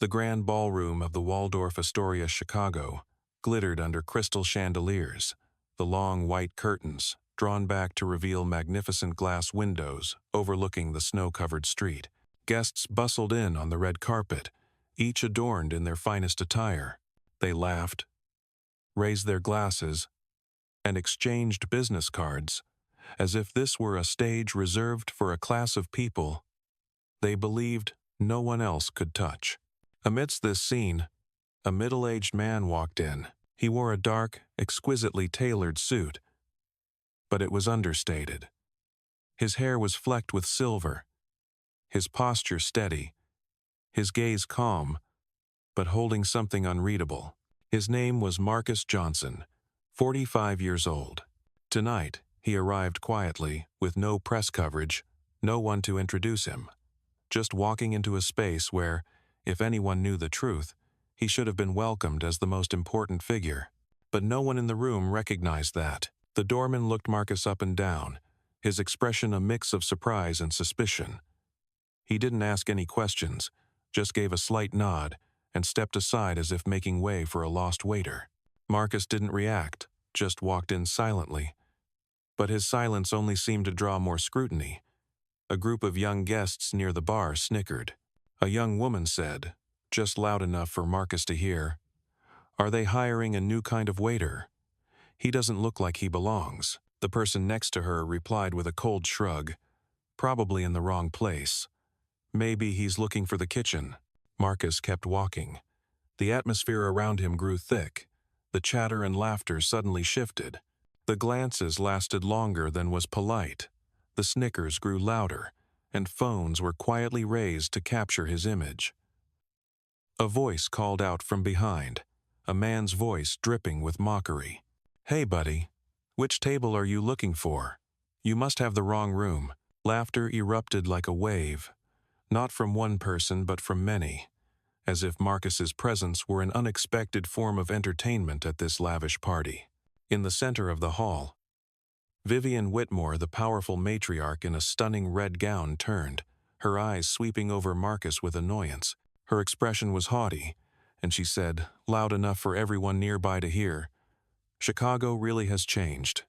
The grand ballroom of the Waldorf Astoria, Chicago, glittered under crystal chandeliers, the long white curtains drawn back to reveal magnificent glass windows overlooking the snow-covered street. Guests bustled in on the red carpet, each adorned in their finest attire. They laughed, raised their glasses, and exchanged business cards, as if this were a stage reserved for a class of people they believed no one else could touch. Amidst this scene, a middle-aged man walked in. He wore a dark, exquisitely tailored suit, but it was understated. His hair was flecked with silver, his posture steady, his gaze calm, but holding something unreadable. His name was Marcus Johnson, 45 years old. Tonight, he arrived quietly, with no press coverage, no one to introduce him. Just walking into a space where, if anyone knew the truth, he should have been welcomed as the most important figure. But no one in the room recognized that. The doorman looked Marcus up and down, his expression a mix of surprise and suspicion. He didn't ask any questions, just gave a slight nod and stepped aside as if making way for a lost waiter. Marcus didn't react, just walked in silently. But his silence only seemed to draw more scrutiny. A group of young guests near the bar snickered. A young woman said, just loud enough for Marcus to hear, "Are they hiring a new kind of waiter? He doesn't look like he belongs." The person next to her replied with a cold shrug, "Probably in the wrong place. Maybe he's looking for the kitchen." Marcus kept walking. The atmosphere around him grew thick. The chatter and laughter suddenly shifted. The glances lasted longer than was polite. The snickers grew louder, and phones were quietly raised to capture his image. A voice called out from behind, a man's voice dripping with mockery. "Hey, buddy, which table are you looking for? You must have the wrong room." Laughter erupted like a wave, not from one person but from many, as if Marcus's presence were an unexpected form of entertainment at this lavish party. In the center of the hall, Vivian Whitmore, the powerful matriarch in a stunning red gown, turned, her eyes sweeping over Marcus with annoyance. Her expression was haughty, and she said, loud enough for everyone nearby to hear, "Chicago really has changed.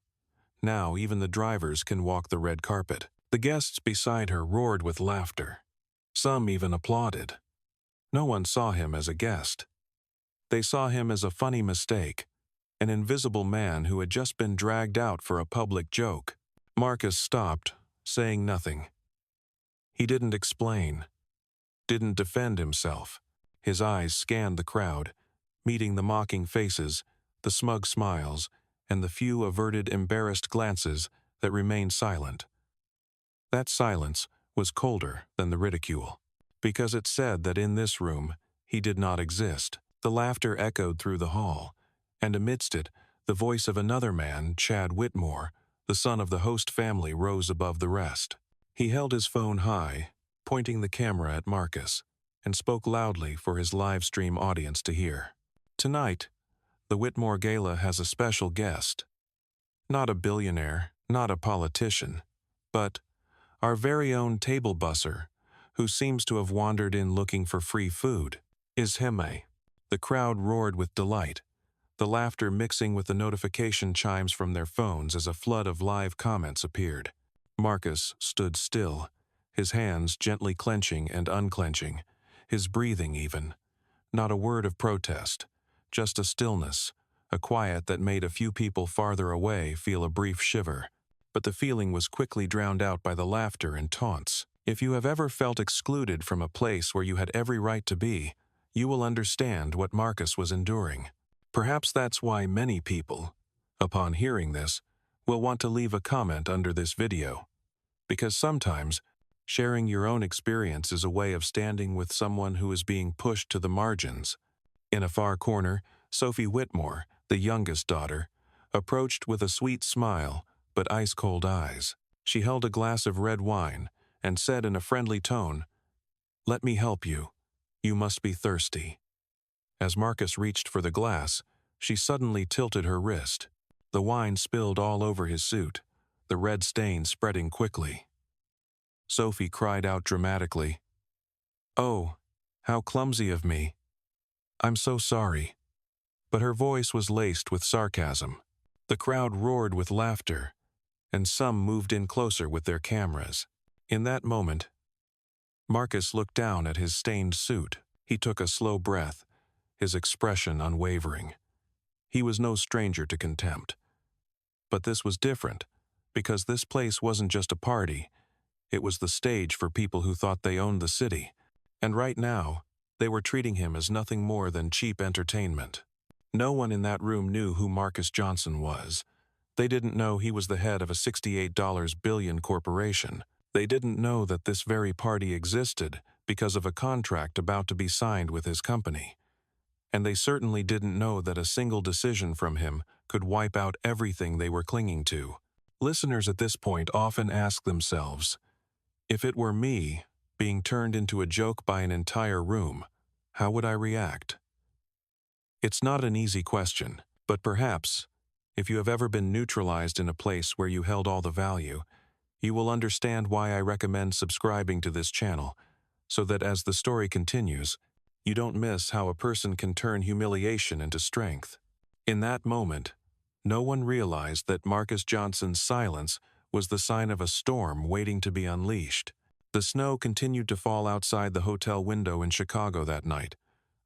Now even the drivers can walk the red carpet." The guests beside her roared with laughter. Some even applauded. No one saw him as a guest. They saw him as a funny mistake, an invisible man who had just been dragged out for a public joke. Marcus stopped, saying nothing. He didn't explain, didn't defend himself. His eyes scanned the crowd, meeting the mocking faces, the smug smiles, and the few averted, embarrassed glances that remained silent. That silence was colder than the ridicule, because it said that in this room he did not exist. The laughter echoed through the hall, and amidst it, the voice of another man, Chad Whitmore, the son of the host family, rose above the rest. He held his phone high, pointing the camera at Marcus, and spoke loudly for his live stream audience to hear. "Tonight, the Whitmore Gala has a special guest. Not a billionaire, not a politician, but our very own table busser, who seems to have wandered in looking for free food, is Heme." The crowd roared with delight, the laughter mixing with the notification chimes from their phones as a flood of live comments appeared. Marcus stood still, his hands gently clenching and unclenching, his breathing even. Not a word of protest, just a stillness, a quiet that made a few people farther away feel a brief shiver. But the feeling was quickly drowned out by the laughter and taunts. If you have ever felt excluded from a place where you had every right to be, you will understand what Marcus was enduring. Perhaps that's why many people, upon hearing this, will want to leave a comment under this video. Because sometimes, sharing your own experience is a way of standing with someone who is being pushed to the margins. In a far corner, Sophie Whitmore, the youngest daughter, approached with a sweet smile but ice-cold eyes. She held a glass of red wine and said in a friendly tone, "Let me help you. You must be thirsty." As Marcus reached for the glass, she suddenly tilted her wrist. The wine spilled all over his suit, the red stain spreading quickly. Sophie cried out dramatically, "Oh, How clumsy of me. I'm so sorry." But her voice was laced with sarcasm. The crowd roared with laughter, and some moved in closer with their cameras. In that moment, Marcus looked down at his stained suit. He took a slow breath, his expression unwavering. He was no stranger to contempt. But this was different, because this place wasn't just a party. It was the stage for people who thought they owned the city. And right now, they were treating him as nothing more than cheap entertainment. No one in that room knew who Marcus Johnson was. They didn't know he was the head of a $68 billion corporation. They didn't know that this very party existed because of a contract about to be signed with his company. And they certainly didn't know that a single decision from him could wipe out everything they were clinging to. Listeners at this point often ask themselves, if it were me, being turned into a joke by an entire room, how would I react? It's not an easy question, but perhaps, if you have ever been neutralized in a place where you held all the value, you will understand why I recommend subscribing to this channel, so that as the story continues, you don't miss how a person can turn humiliation into strength. In that moment, no one realized that Marcus Johnson's silence was the sign of a storm waiting to be unleashed. The snow continued to fall outside the hotel window in Chicago that night,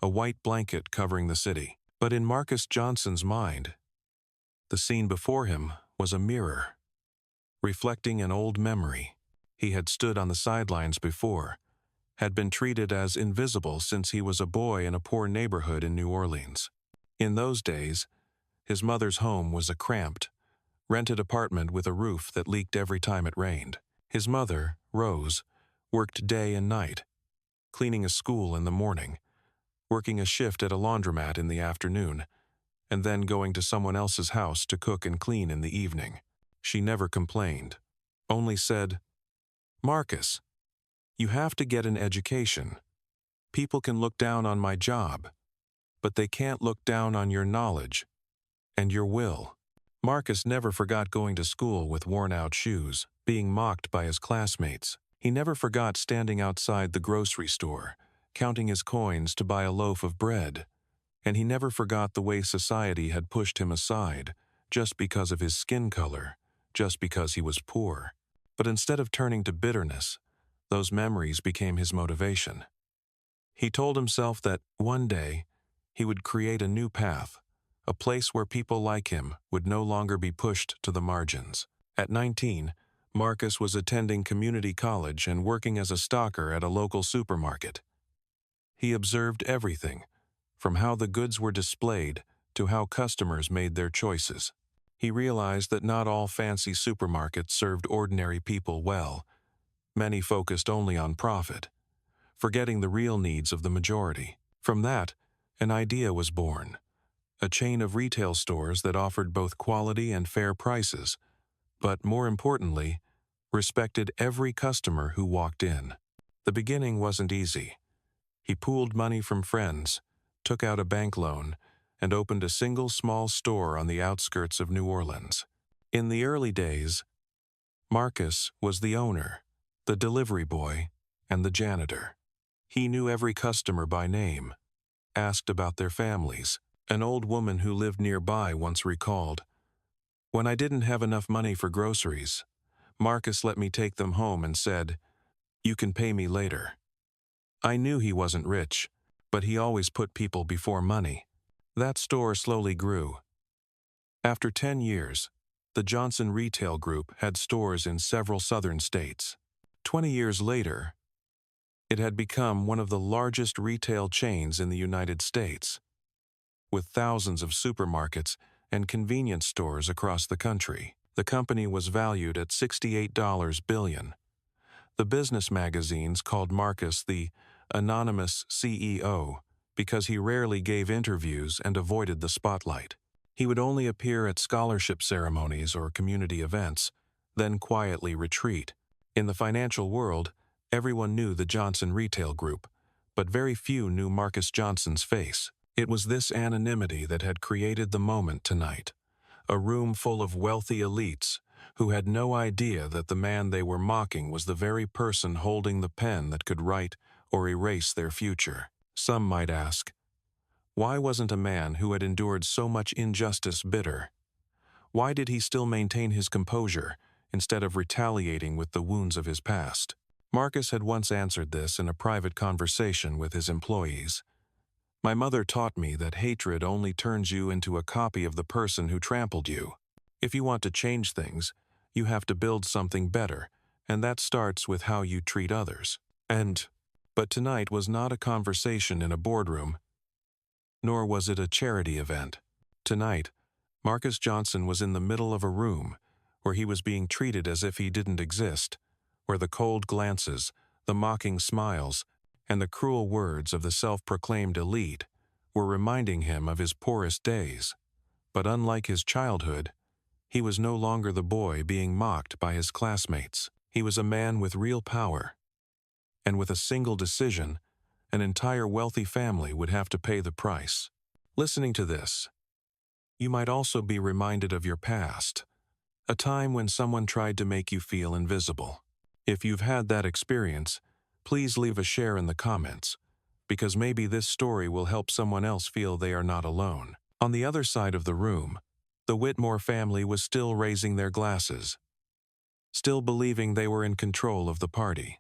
a white blanket covering the city. But in Marcus Johnson's mind, the scene before him was a mirror, reflecting an old memory. He had stood on the sidelines before, had been treated as invisible since he was a boy in a poor neighborhood in New Orleans. In those days, his mother's home was a cramped, rented apartment with a roof that leaked every time it rained. His mother, Rose, worked day and night, cleaning a school in the morning, working a shift at a laundromat in the afternoon, and then going to someone else's house to cook and clean in the evening. She never complained, only said, "Marcus, you have to get an education. People can look down on my job, but they can't look down on your knowledge and your will." Marcus never forgot going to school with worn-out shoes, being mocked by his classmates. He never forgot standing outside the grocery store, counting his coins to buy a loaf of bread. And he never forgot the way society had pushed him aside, just because of his skin color, just because he was poor. But instead of turning to bitterness, those memories became his motivation. He told himself that one day he would create a new path, a place where people like him would no longer be pushed to the margins. At 19, Marcus was attending community college and working as a stocker at a local supermarket. He observed everything, from how the goods were displayed to how customers made their choices. He realized that not all fancy supermarkets served ordinary people well. Many focused only on profit, forgetting the real needs of the majority. From that, an idea was born, a chain of retail stores that offered both quality and fair prices, but more importantly, respected every customer who walked in. The beginning wasn't easy. He pooled money from friends, took out a bank loan, and opened a single small store on the outskirts of New Orleans. In the early days, Marcus was the owner, the delivery boy, and the janitor. He knew every customer by name, asked about their families. An old woman who lived nearby once recalled, "When I didn't have enough money for groceries, Marcus let me take them home and said, 'You can pay me later.' I knew he wasn't rich, but he always put people before money." That store slowly grew. After 10 years, the Johnson Retail Group had stores in several southern states. 20 years later, it had become one of the largest retail chains in the United States, with thousands of supermarkets and convenience stores across the country. The company was valued at $68 billion. The business magazines called Marcus the anonymous CEO because he rarely gave interviews and avoided the spotlight. He would only appear at scholarship ceremonies or community events, then quietly retreat. In the financial world, everyone knew the Johnson Retail Group, but very few knew Marcus Johnson's face. It was this anonymity that had created the moment tonight, a room full of wealthy elites who had no idea that the man they were mocking was the very person holding the pen that could write or erase their future. Some might ask, why wasn't a man who had endured so much injustice bitter? Why did he still maintain his composure instead of retaliating with the wounds of his past? Marcus had once answered this in a private conversation with his employees. My mother taught me that hatred only turns you into a copy of the person who trampled you. If you want to change things, you have to build something better, and that starts with how you treat others. But tonight was not a conversation in a boardroom, nor was it a charity event. Tonight, Marcus Johnson was in the middle of a room where he was being treated as if he didn't exist, where the cold glances, the mocking smiles, and the cruel words of the self-proclaimed elite were reminding him of his poorest days. But unlike his childhood, he was no longer the boy being mocked by his classmates. He was a man with real power. And with a single decision, an entire wealthy family would have to pay the price. Listening to this, you might also be reminded of your past, a time when someone tried to make you feel invisible. If you've had that experience, please leave a share in the comments, because maybe this story will help someone else feel they are not alone. On the other side of the room, the Whitmore family was still raising their glasses, still believing they were in control of the party.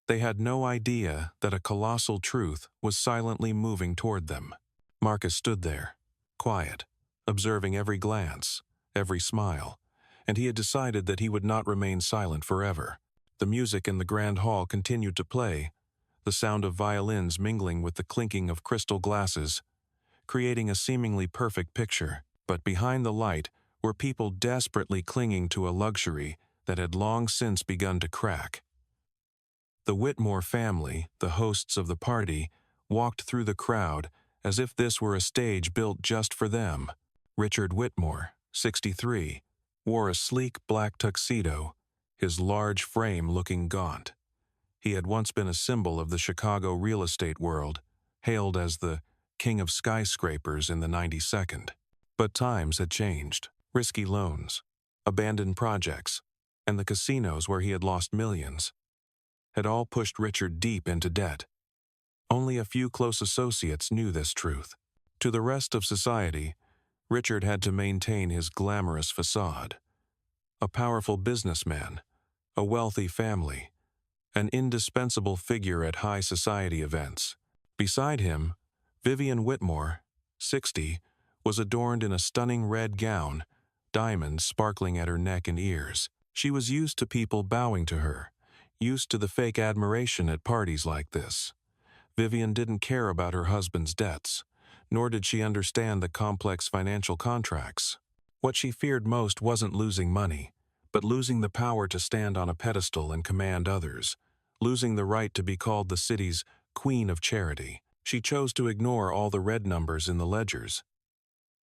They had no idea that a colossal truth was silently moving toward them. Marcus stood there, quiet, observing every glance, every smile, and he had decided that he would not remain silent forever. The music in the grand hall continued to play, the sound of violins mingling with the clinking of crystal glasses, creating a seemingly perfect picture. But behind the light were people desperately clinging to a luxury that had long since begun to crack. The Whitmore family, the hosts of the party, walked through the crowd as if this were a stage built just for them. Richard Whitmore, 63, wore a sleek black tuxedo, his large frame looking gaunt. He had once been a symbol of the Chicago real estate world, hailed as the king of skyscrapers in the 92nd. But times had changed. Risky loans, abandoned projects, and the casinos where he had lost millions had all pushed Richard deep into debt. Only a few close associates knew this truth. To the rest of society, Richard had to maintain his glamorous facade. A powerful businessman, a wealthy family, an indispensable figure at high society events. Beside him, Vivian Whitmore, 60, was adorned in a stunning red gown, diamonds sparkling at her neck and ears. She was used to people bowing to her, used to the fake admiration at parties like this. Vivian didn't care about her husband's debts, nor did she understand the complex financial contracts. What she feared most wasn't losing money, but losing the power to stand on a pedestal and command others, losing the right to be called the city's queen of charity. She chose to ignore all the red numbers in the ledgers.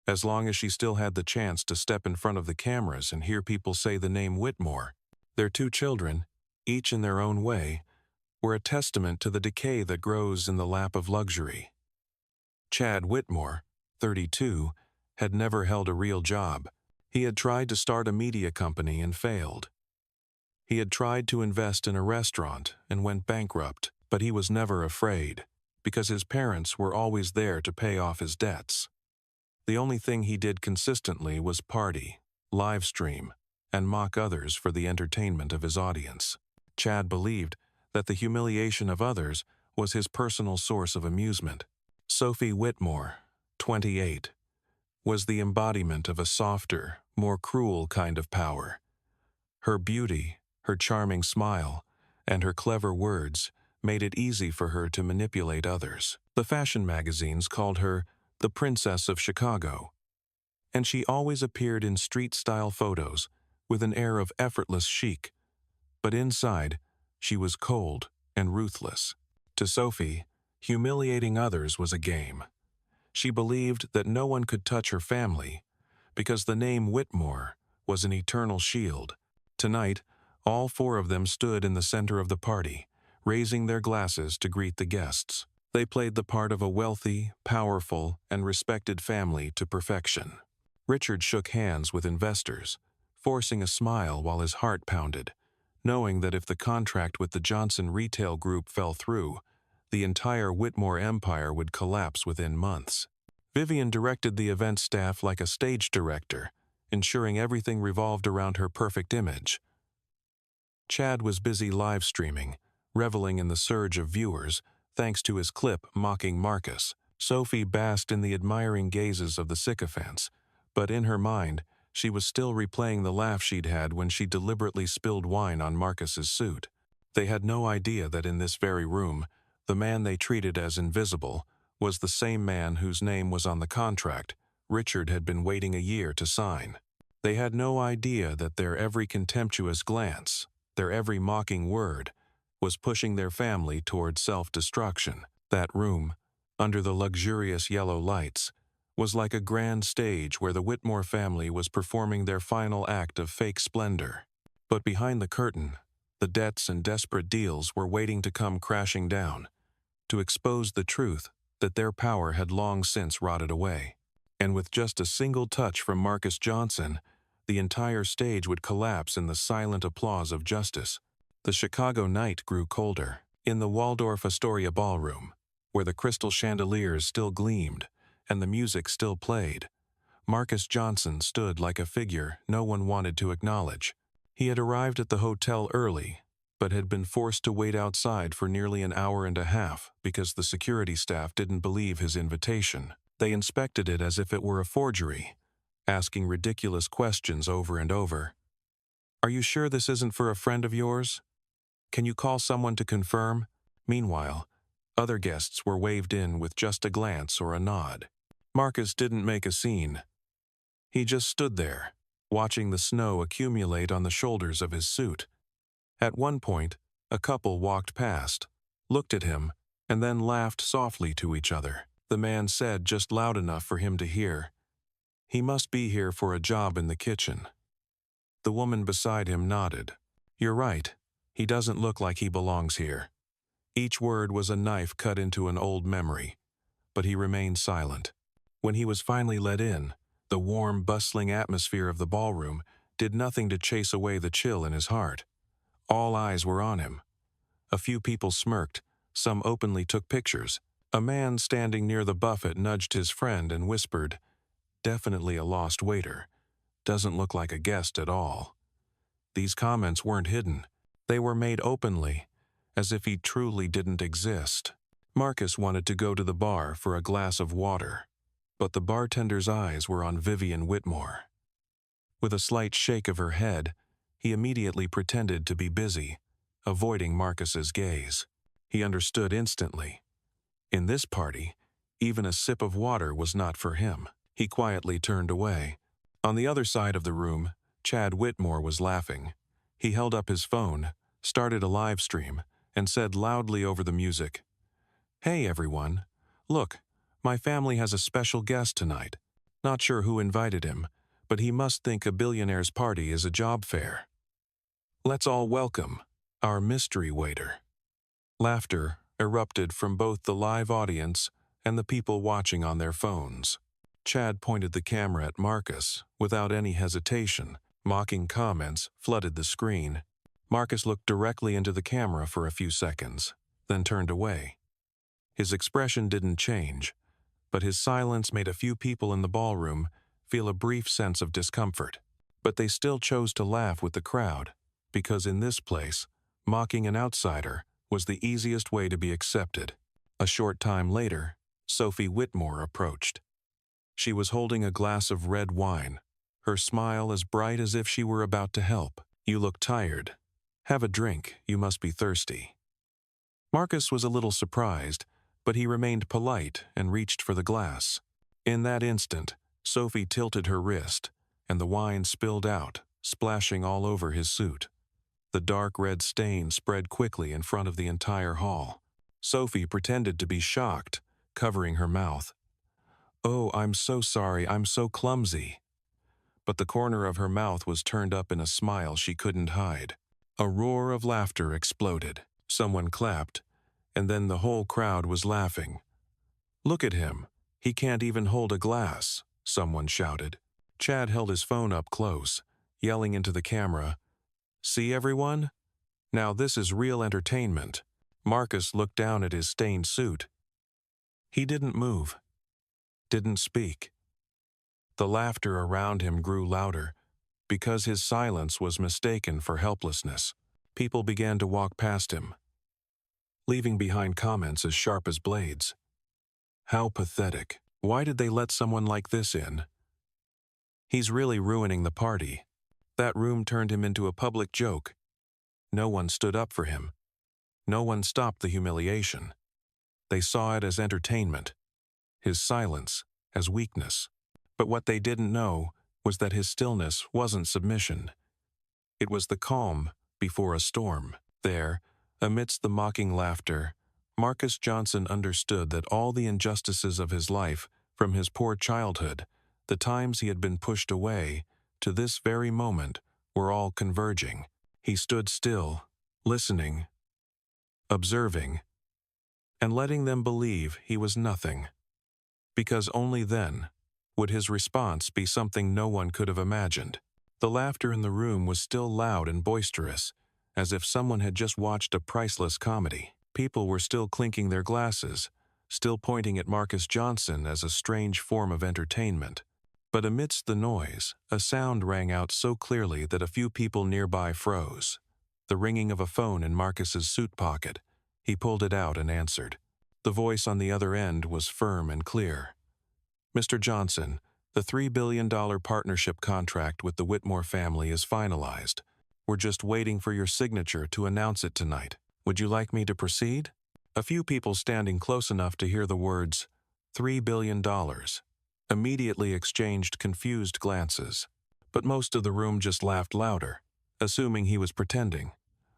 As long as she still had the chance to step in front of the cameras and hear people say the name Whitmore, their two children, each in their own way, were a testament to the decay that grows in the lap of luxury. Chad Whitmore, 32, had never held a real job. He had tried to start a media company and failed. He had tried to invest in a restaurant and went bankrupt, but he was never afraid, because his parents were always there to pay off his debts. The only thing he did consistently was party, live stream, and mock others for the entertainment of his audience. Chad believed that the humiliation of others was his personal source of amusement. Sophie Whitmore, 28, was the embodiment of a softer, more cruel kind of power. Her beauty, her charming smile, and her clever words made it easy for her to manipulate others. The fashion magazines called her the Princess of Chicago, and she always appeared in street-style photos with an air of effortless chic, but inside, she was cold and ruthless. To Sophie, humiliating others was a game. She believed that no one could touch her family because the name Whitmore was an eternal shield. Tonight, all four of them stood in the center of the party, raising their glasses to greet the guests. They played the part of a wealthy, powerful, and respected family to perfection. Richard shook hands with investors, forcing a smile while his heart pounded, knowing that if the contract with the Johnson Retail Group fell through, the entire Whitmore empire would collapse within months. Vivian directed the event staff like a stage director, ensuring everything revolved around her perfect image. Chad was busy live streaming, reveling in the surge of viewers, thanks to his clip mocking Marcus. Sophie basked in the admiring gazes of the sycophants, but in her mind, she was still replaying the laugh she'd had when she deliberately spilled wine on Marcus's suit. They had no idea that in this very room, the man they treated as invisible was the same man whose name was on the contract Richard had been waiting a year to sign. They had no idea that their every contemptuous glance, their every mocking word, was pushing their family toward self-destruction. That room, under the luxurious yellow lights, was like a grand stage where the Whitmore family was performing their final act of fake splendor. But behind the curtain, the debts and desperate deals were waiting to come crashing down, to expose the truth that their power had long since rotted away. And with just a single touch from Marcus Johnson, the entire stage would collapse in the silent applause of justice. The Chicago night grew colder. In the Waldorf Astoria ballroom, where the crystal chandeliers still gleamed and the music still played, Marcus Johnson stood like a figure no one wanted to acknowledge. He had arrived at the hotel early, but had been forced to wait outside for nearly an hour and a half because the security staff didn't believe his invitation. They inspected it as if it were a forgery, asking ridiculous questions over and over. "Are you sure this isn't for a friend of yours? Can you call someone to confirm?" Meanwhile, other guests were waved in with just a glance or a nod. Marcus didn't make a scene. He just stood there, watching the snow accumulate on the shoulders of his suit. At one point, a couple walked past, looked at him, and then laughed softly to each other. The man said just loud enough for him to hear, "He must be here for a job in the kitchen." The woman beside him nodded. "You're right. He doesn't look like he belongs here." Each word was a knife cut into an old memory, but he remained silent. When he was finally let in, the warm, bustling atmosphere of the ballroom did nothing to chase away the chill in his heart. All eyes were on him. A few people smirked, some openly took pictures. A man standing near the buffet nudged his friend and whispered, "Definitely a lost waiter. Doesn't look like a guest at all." These comments weren't hidden. They were made openly, as if he truly didn't exist. Marcus wanted to go to the bar for a glass of water, but the bartender's eyes were on Vivian Whitmore. With a slight shake of her head, he immediately pretended to be busy, avoiding Marcus's gaze. He understood instantly. In this party, even a sip of water was not for him. He quietly turned away. On the other side of the room, Chad Whitmore was laughing. He held up his phone, started a live stream, and said loudly over the music, "Hey everyone, look, my family has a special guest tonight. Not sure who invited him, but he must think a billionaire's party is a job fair. Let's all welcome our mystery waiter." Laughter erupted from both the live audience and the people watching on their phones. Chad pointed the camera at Marcus without any hesitation. Mocking comments flooded the screen. Marcus looked directly into the camera for a few seconds, then turned away. His expression didn't change, but his silence made a few people in the ballroom feel a brief sense of discomfort. But they still chose to laugh with the crowd, because in this place, mocking an outsider was the easiest way to be accepted. A short time later, Sophie Whitmore approached. She was holding a glass of red wine, her smile as bright as if she were about to help. "You look tired. Have a drink, you must be thirsty." Marcus was a little surprised, but he remained polite and reached for the glass. In that instant, Sophie tilted her wrist, and the wine spilled out, splashing all over his suit. The dark red stain spread quickly in front of the entire hall. Sophie pretended to be shocked, covering her mouth. "Oh, I'm so sorry, I'm so clumsy." But the corner of her mouth was turned up in a smile she couldn't hide. A roar of laughter exploded. Someone clapped, and then the whole crowd was laughing. "Look at him. He can't even hold a glass," someone shouted. Chad held his phone up close, yelling into the camera, "See everyone? Now this is real entertainment." Marcus looked down at his stained suit. He didn't move, didn't speak. The laughter around him grew louder, because his silence was mistaken for helplessness. People began to walk past him, leaving behind comments as sharp as blades. How pathetic. Why did they let someone like this in? He's really ruining the party. That room turned him into a public joke. No one stood up for him. No one stopped the humiliation. They saw it as entertainment, his silence as weakness. But what they didn't know was that his stillness wasn't submission. It was the calm before a storm. There, amidst the mocking laughter, Marcus Johnson understood that all the injustices of his life, from his poor childhood, the times he had been pushed away, to this very moment, were all converging. He stood still, listening, observing, and letting them believe he was nothing. Because only then would his response be something no one could have imagined. The laughter in the room was still loud and boisterous, as if someone had just watched a priceless comedy. People were still clinking their glasses, still pointing at Marcus Johnson as a strange form of entertainment. But amidst the noise, a sound rang out so clearly that a few people nearby froze. The ringing of a phone in Marcus's suit pocket. He pulled it out and answered. The voice on the other end was firm and clear. "Mr. Johnson, the $3 billion partnership contract with the Whitmore family is finalized. We're just waiting for your signature to announce it tonight. Would you like me to proceed?" A few people standing close enough to hear the words, $3 billion, immediately exchanged confused glances. But most of the room just laughed louder, assuming he was pretending,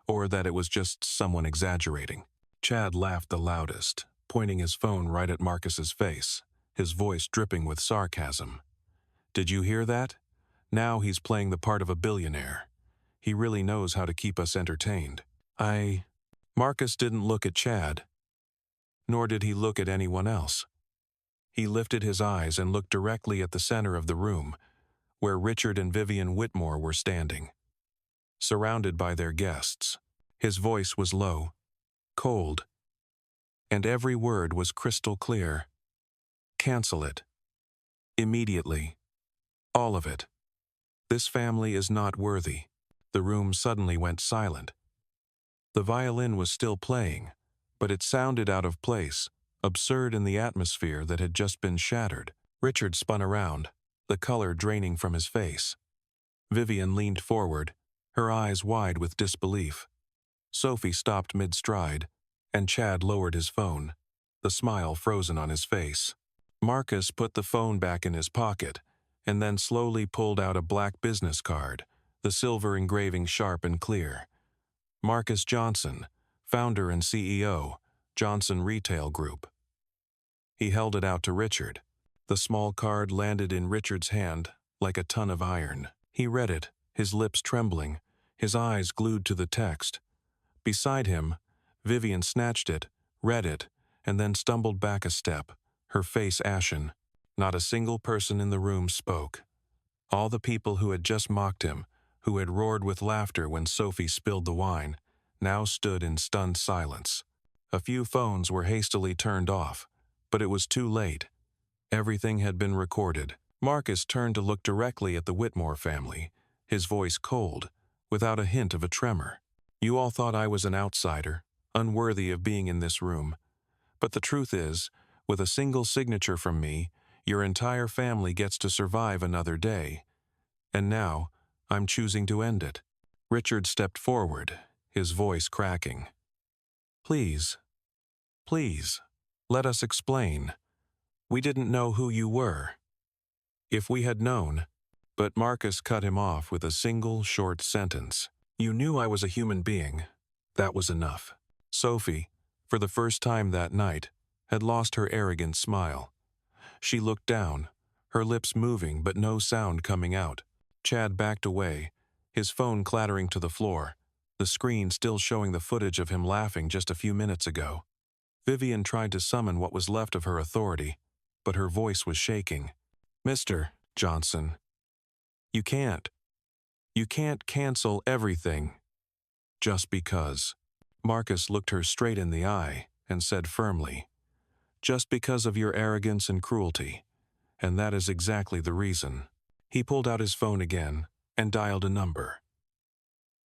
or that it was just someone exaggerating. Chad laughed the loudest, pointing his phone right at Marcus's face, his voice dripping with sarcasm. "Did you hear that? Now he's playing the part of a billionaire. He really knows how to keep us entertained." Marcus didn't look at Chad, nor did he look at anyone else. He lifted his eyes and looked directly at the center of the room, where Richard and Vivian Whitmore were standing, surrounded by their guests. His voice was low, cold, and every word was crystal clear. "Cancel it. Immediately. All of it. This family is not worthy." The room suddenly went silent. The violin was still playing, but it sounded out of place, absurd in the atmosphere that had just been shattered. Richard spun around, the color draining from his face. Vivian leaned forward, her eyes wide with disbelief. Sophie stopped mid-stride, and Chad lowered his phone, the smile frozen on his face. Marcus put the phone back in his pocket, and then slowly pulled out a black business card, the silver engraving sharp and clear. Marcus Johnson, founder and CEO, Johnson Retail Group. He held it out to Richard. The small card landed in Richard's hand like a ton of iron. He read it, his lips trembling, his eyes glued to the text. Beside him, Vivian snatched it, read it, and then stumbled back a step, her face ashen. Not a single person in the room spoke. All the people who had just mocked him, who had roared with laughter when Sophie spilled the wine, now stood in stunned silence. A few phones were hastily turned off, but it was too late. Everything had been recorded. Marcus turned to look directly at the Whitmore family, his voice cold, without a hint of a tremor. "You all thought I was an outsider, unworthy of being in this room. But the truth is, with a single signature from me, your entire family gets to survive another day. And now, I'm choosing to end it." Richard stepped forward, his voice cracking. Please, let us explain. We didn't know who you were. If we had known..." But Marcus cut him off with a single short sentence. "You knew I was a human being. That was enough." Sophie, for the first time that night, had lost her arrogant smile. She looked down, her lips moving but no sound coming out. Chad backed away, his phone clattering to the floor, the screen still showing the footage of him laughing just a few minutes ago. Vivian tried to summon what was left of her authority, but her voice was shaking. "Mr. Johnson, you can't cancel everything just because." Marcus looked her straight in the eye and said firmly, "Just because of your arrogance and cruelty, and that is exactly the reason." He pulled out his phone again and dialed a number.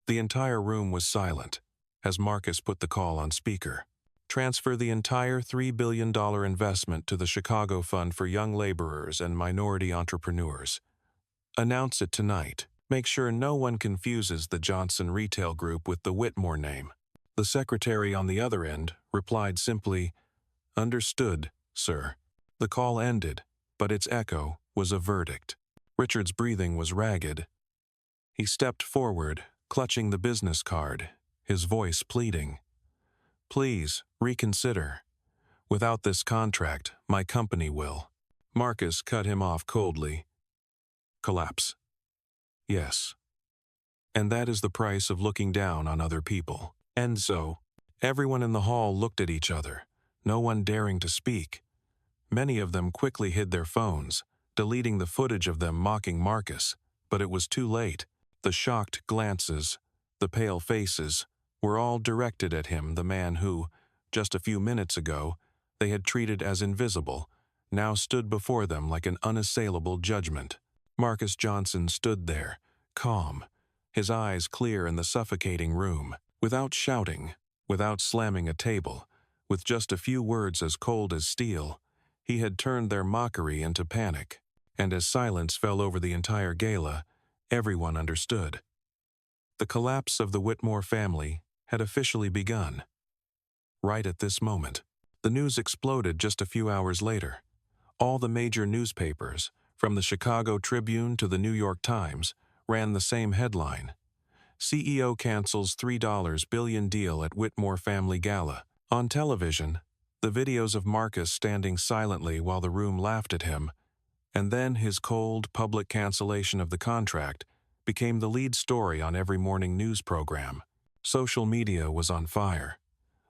The entire room was silent as Marcus put the call on speaker. "Transfer the entire $3 billion investment to the Chicago Fund for Young Laborers and Minority Entrepreneurs. Announce it tonight. Make sure no one confuses the Johnson Retail Group with the Whitmore name." The secretary on the other end replied simply, "Understood, sir." The call ended, but its echo was a verdict. Richard's breathing was ragged. He stepped forward, clutching the business card, his voice pleading, "Please, reconsider. Without this contract, my company will." Marcus cut him off coldly. "Collapse. Yes. And that is the price of looking down on other people." And so, everyone in the hall looked at each other, no one daring to speak. Many of them quickly hid their phones, deleting the footage of them mocking Marcus, but it was too late. The shocked glances, the pale faces, were all directed at him, the man who, just a few minutes ago, they had treated as invisible, now stood before them like an unassailable judgment. Marcus Johnson stood there, calm, his eyes clear in the suffocating room. Without shouting, without slamming a table, with just a few words as cold as steel, he had turned their mockery into panic. And as silence fell over the entire gala, everyone understood. The collapse of the Whitmore family had officially begun. Right at this moment, the news exploded just a few hours later. All the major newspapers, from the Chicago Tribune to the New York Times, ran the same headline: "CEO cancels $3 billion deal at Whitmore family gala." On television, the videos of Marcus standing silently while the room laughed at him, and then his cold, public cancellation of the contract, became the lead story on every morning news program. Social media was on fire.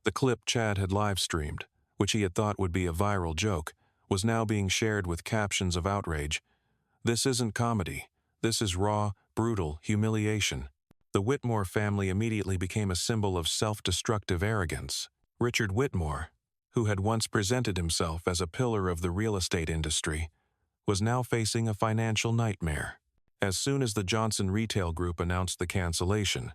The clip Chad had live-streamed, which he had thought would be a viral joke, was now being shared with captions of outrage. "This isn't comedy. This is raw, brutal humiliation." The Whitmore family immediately became a symbol of self-destructive arrogance. Richard Whitmore, who had once presented himself as a pillar of the real estate industry, was now facing a financial nightmare. As soon as the Johnson Retail Group announced the cancellation,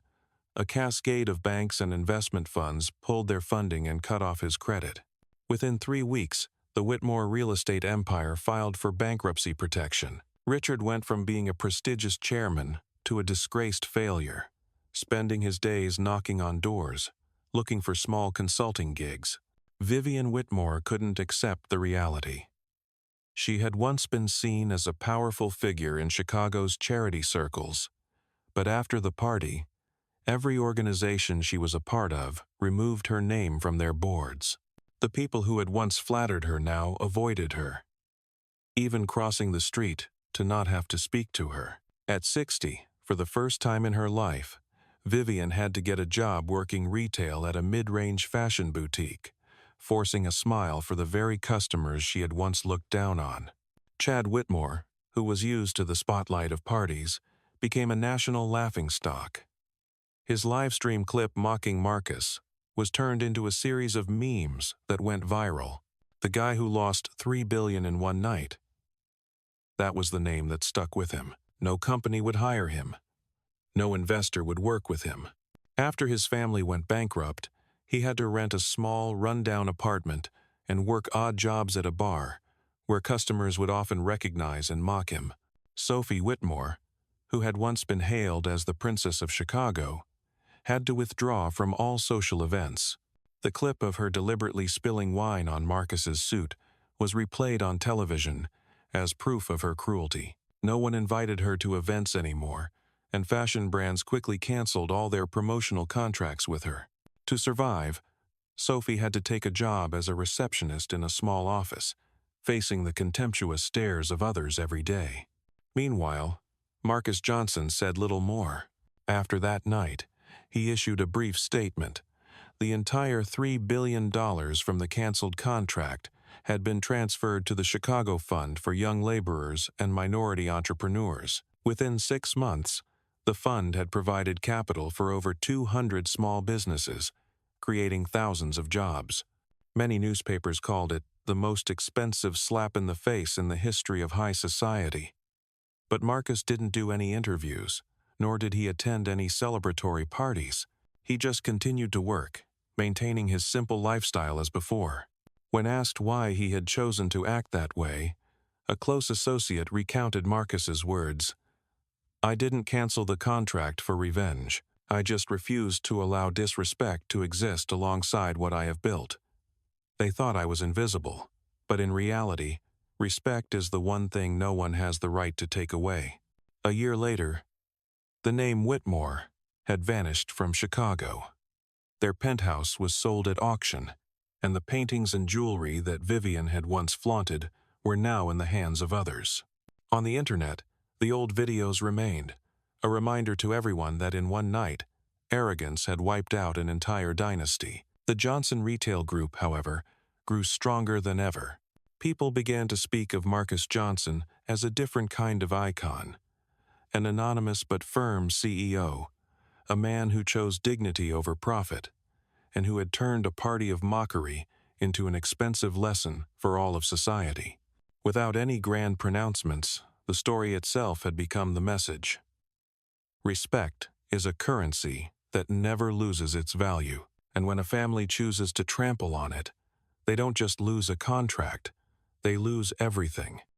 a cascade of banks and investment funds pulled their funding and cut off his credit. Within 3 weeks, the Whitmore real estate empire filed for bankruptcy protection. Richard went from being a prestigious chairman to a disgraced failure, spending his days knocking on doors, looking for small consulting gigs. Vivian Whitmore couldn't accept the reality. She had once been seen as a powerful figure in Chicago's charity circles, but after the party, every organization she was a part of removed her name from their boards. The people who had once flattered her now avoided her, even crossing the street to not have to speak to her. At 60, for the first time in her life, Vivian had to get a job working retail at a mid-range fashion boutique, forcing a smile for the very customers she had once looked down on. Chad Whitmore, who was used to the spotlight of parties, became a national laughingstock. His livestream clip mocking Marcus was turned into a series of memes that went viral. The guy who lost $3 billion in one night. That was the name that stuck with him. No company would hire him. No investor would work with him. After his family went bankrupt, he had to rent a small, run-down apartment and work odd jobs at a bar, where customers would often recognize and mock him. Sophie Whitmore, who had once been hailed as the Princess of Chicago, had to withdraw from all social events. The clip of her deliberately spilling wine on Marcus's suit was replayed on television as proof of her cruelty. No one invited her to events anymore, and fashion brands quickly canceled all their promotional contracts with her. To survive, Sophie had to take a job as a receptionist in a small office, facing the contemptuous stares of others every day. Meanwhile, Marcus Johnson said little more. After that night, he issued a brief statement. The entire $3 billion from the canceled contract had been transferred to the Chicago Fund for Young Laborers and Minority Entrepreneurs. Within 6 months, the fund had provided capital for over 200 small businesses, creating thousands of jobs. Many newspapers called it the most expensive slap in the face in the history of high society. But Marcus didn't do any interviews, nor did he attend any celebratory parties. He just continued to work, maintaining his simple lifestyle as before. When asked why he had chosen to act that way, a close associate recounted Marcus's words. "I didn't cancel the contract for revenge. I just refused to allow disrespect to exist alongside what I have built. They thought I was invisible, but in reality, respect is the one thing no one has the right to take away." A year later, the name Whitmore had vanished from Chicago. Their penthouse was sold at auction, and the paintings and jewelry that Vivian had once flaunted were now in the hands of others. On the internet, the old videos remained, a reminder to everyone that in one night, Arrogance had wiped out an entire dynasty. The Johnson Retail Group, however, grew stronger than ever. People began to speak of Marcus Johnson as a different kind of icon, an anonymous but firm CEO, a man who chose dignity over profit, and who had turned a party of mockery into an expensive lesson for all of society. Without any grand pronouncements, the story itself had become the message. Respect is a currency that never loses its value, and when a family chooses to trample on it, they don't just lose a contract, they lose everything.